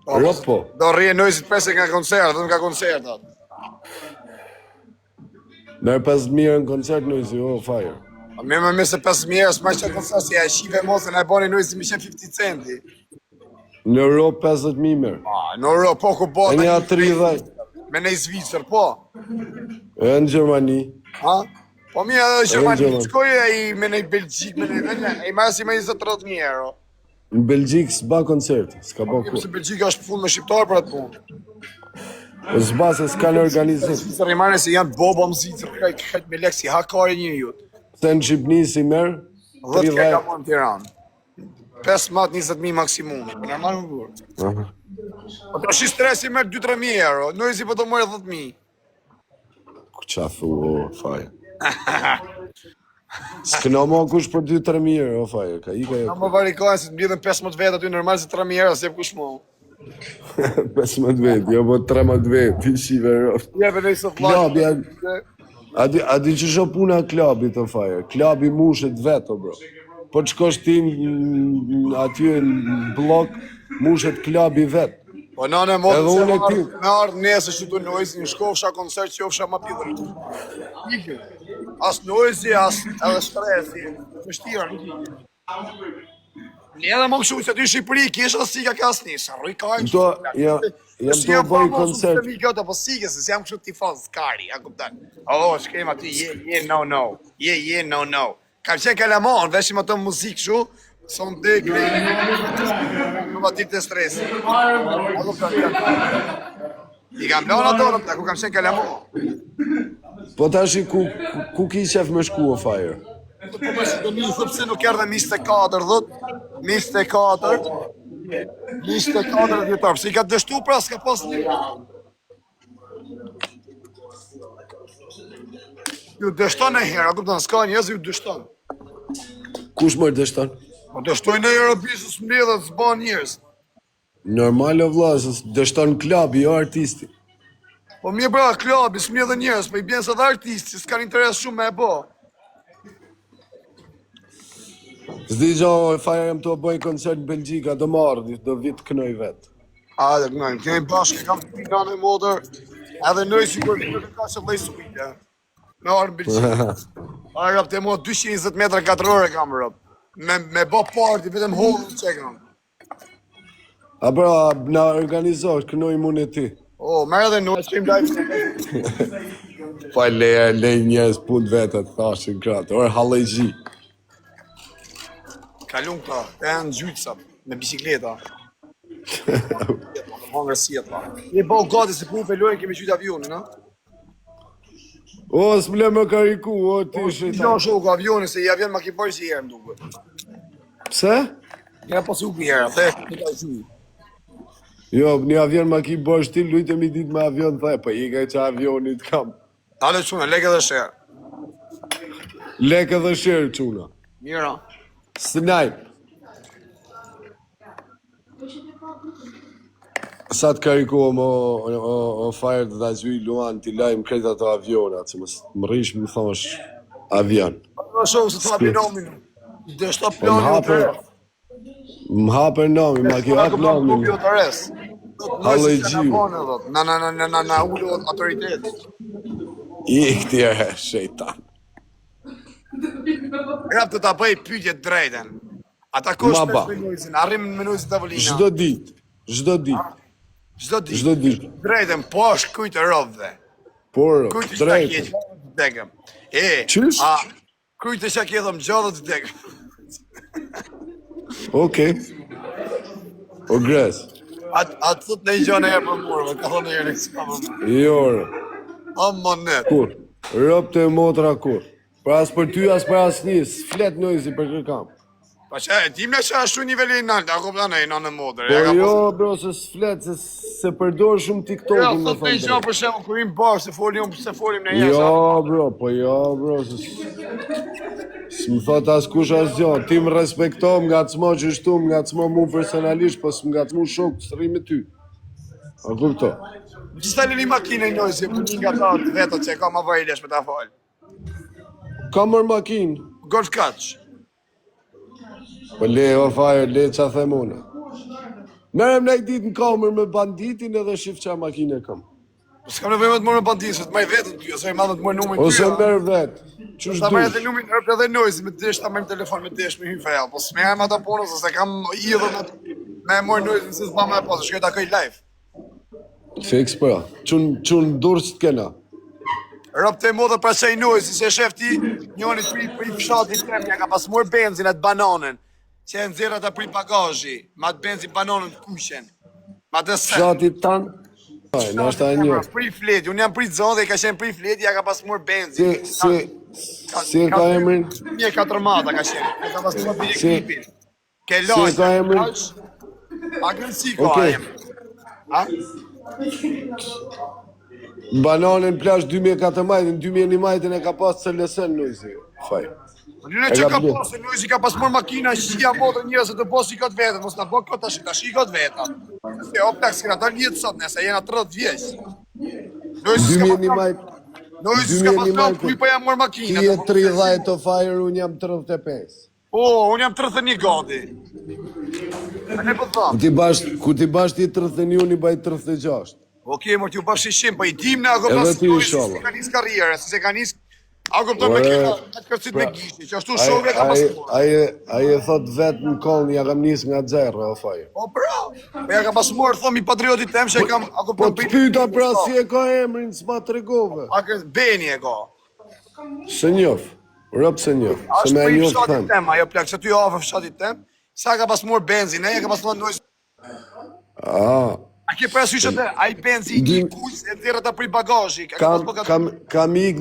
Rop po. Do rrje nojzit pese nga koncert, dhe nga koncertat. Merë 5.000 në koncert nëjzi, fire. Me se 5.000 s'ma që koncert, si e shive mosën e bani nojzit mi 50 centi. Në Europë 50.000 merë. Në Europë, po ku bota. E nja 30. Me nej Zvicër, po. E në Gjermani. Ha? Po mi edhe Gjermani, shkoj e i me nej Belgjik, me nej, e masi me 20-30.000 euro. Në Belgjik s'ba koncert, s'ka ba ku. Se Belgjika është fund me shqiptarë për atë punë. O s'ba se s'ka në organizim. Zvicër i marrë se janë boba më Zvicër, kajt me lek si hakari një jutë. Se në Shqipni si merë, 10 ka ka në Tiranë. 5 mat 20.000 maksimum, për normal më burë. Po të shi stresi merë 2-3.000 euro, nojzi po të mërë 10.000. Ku qa thu, fire. S'këna ma kush për 2-3.000 euro, fire, ka i ka e... Në më varikojnë se të mbjidhen 15 vetë aty normal se 3.000 euro, se kush mo. 15 vetë, jo po 13 vetë, i shive rëft. Jebe në i së flashë. A di që shë puna klabi të fire, klabi mushet vetë, bro. Po të shkosh ti aty në blok, mushet klabi vetë. Po nane modë se me ardhë nesë që të nojzi, në shkofësha koncert që ofësha ma pidër. Ikë, as nojzi, as edhe stresi, më shtirë. Një edhe më këshu që ty Shqipëri, kishë asika ka asni, së rrëj kajnë që. Jam të bëj koncert. Si jam po sike, se si jam këshu tifaz, skari, a kuptan. O, shkem aty, no. Kam qenë kalamon, veshim ato muzikë shu, son dhe grejnë, në batit të stresi. I kam planë ato, ku kam qenë kalamon. Po tash ku ki qef me shku o fire? Po me shku do një thëpse nuk erdhe 24 dhët, 24 djetarë, se i ka dështu pra s'ka pas një. Ju dështon e herë, a kuptan, s'ka njëzë ju dështon. Kush mërë dështon? Po dështojnë e Europisës mbledhet s'ba njërës. Normal o vlasës, dështon klabi, jo artisti. Po mi bra, klabi, s'mbledhe njërës, po i bjenë se dhe artisti, s'kan interes shumë me e bo. Zdi gjo, fire jam të bëj koncert në Belgjika, do marrë, do vitë kënoj vetë. A, dhe kënojnë, kemi bashkë, kam të pinan e modër, edhe nëjë sigur të ka që lejë sujtë. Me arë në Belgjika. A, rëp, të mua 220 metra 4 ore kam rëp. Me bo party, vetëm hollë që kam. A bra, na organizosh, kënoj mune ti. O, merë edhe në stream live. Pa lej njës pun vetët, thashin kratë, orë halejgji. Kalun këta, të e në gjyqësa, me bicikleta. Hangër si e ta. Një bo gati se pun pëllojnë kemi qytë avionin, a? O, s'mle me kariku, o, ti shëjta. Gjo shok avionin, se i avion ma ki bërë si herë më duke. Pse? Kena pasu për herë, the, në ka qyë. Jo, një avion ma ki bërë shtil, lujtë mi dit me avion, the, pa i ka që avionit kam. Ale quna, leke dhe shërë. Leke dhe shërë, quna. Mira. Snipe. Sa të karikohem o fire të da zhuj luan t'i lajmë krejt ato avionat, që më rish më thosh avion. Në shohë se të hapi nomin, dhe shta plani të rrë. Më haper nomi, ma ki hap nomin. Hallë i gjiu. Na ullo autoritet. I këtje shejtan. Rap të ta bëj pyetje drejten. Ata kosh 5 minutin, arrim në minutin tavolina. Çdo ditë. Drejten, po është kujtë rovë. Por, drejten. Degëm. Qysh? Kujtë që ke dhëm gjallë të degëm. Okej. O gres. Atë thot në i gjane e për murë, ka thonë e jërë kësë pa më murë. Jore. Amma net. Kur? Rëp të motra kur? Pra as për ty, as për as njës, flet nëjzi për kërkam. Pa që e tim në që ashtu nivelli i naltë, ako pëta në i në modër. Po jo, bro, se s'flet, se përdor shumë TikTok-in me thonë. Ja, thot në i gjë për shemë, kur im bashkë, se folim në jesë. Jo, bro, s'më thot as kush as gjo, ti më respektom nga të smo që shtu, nga të smo mu personalisht, po s'më nga të mu shok të rri me ty. A kupto? Gjitha një makinë e njoj, si për një nga ta të vetët që e ka ma vajlesh me ta falë. Ka mërë makinë? Golf Catch. Po le, o fire, le që a them une. Merrem në ditë në kamer me banditin edhe shif qa makine kam. S'kam nevojë më të morë me bandisë, të marr vetën ty, ose më të marr numrin ty. Ose merr vet. Çush Ta marr dush? edhe numrin edhe noise me desh ta marr telefon me desh me hyn fell, po s'merrem ato punës se kam idhur me mor noise se s'bam më pas, shkoj ta këj live. Fix pra. Çun durës të kena. Rob të modë pra çaj noise, se shef ti, njëri pri fshatit tem ja ka pas marr benzin atë bananën. Që e nxjerr ata pri bagazhi, ma të benzin bananën të kuqen. Ma të se. Fshatit tan. Në është e një. Pri fleti, unë jam pri zonë dhe ka qenë pri fleti, ja ka pas marr benzin. Si e ka emrin? 14 mata ka qenë. Ka pas marr për ekipin. Ke Si e ka emrin? Agresi ka Okej. emrin. Ha? Bananën plash 2004 majtin, 2001 majtin e ka pas CLS-n Luizi. Faj. Njëne që ka pasë, Luizi ka pas mërë makina, shia motër njërës e të posë i këtë vetën, mos në bëk këtë tash i këtë vetën. Se o plak s'kina dalë njëtë sot, nëse jena 30 vjeqë. Luizi 2001 majt. Luizi s'ka pas në kuj pa jam mërë makina. Ti e 30 të fire, unë jam 35. Po, unë jam 31 gati. A ne po thamë. Ku ti bash ti 31, unë i baj 36. Oke, mërë t'ju bashkëshim, pa i dim në ako Edhe pas ti, Luizi inshallah. se ka njës karriere, se ka njës... Ako të me kena, të kërcit me gishti, që ashtu shove ka pas mërë. Aje thot vetë në kolën, ja kam njës nga zerë, o faj. Po, pra, po ja ka pas mërë, thëmë i patriotit tem, që e kam... Po të pyta pra si e ka emrin, s'ma të regove. Beni e ka. Se njof, rëpë se njof, se Ashtë me për i njof fshatit them. tem, ajo plak, që ty afër fshatit tem, sa ka pas mërë benzin, e ka pas mërë nojës... A ke parasysh atë, ai benzi i kuj, e tjera ta pri bagazhi, ka pas bëgat... Kam ik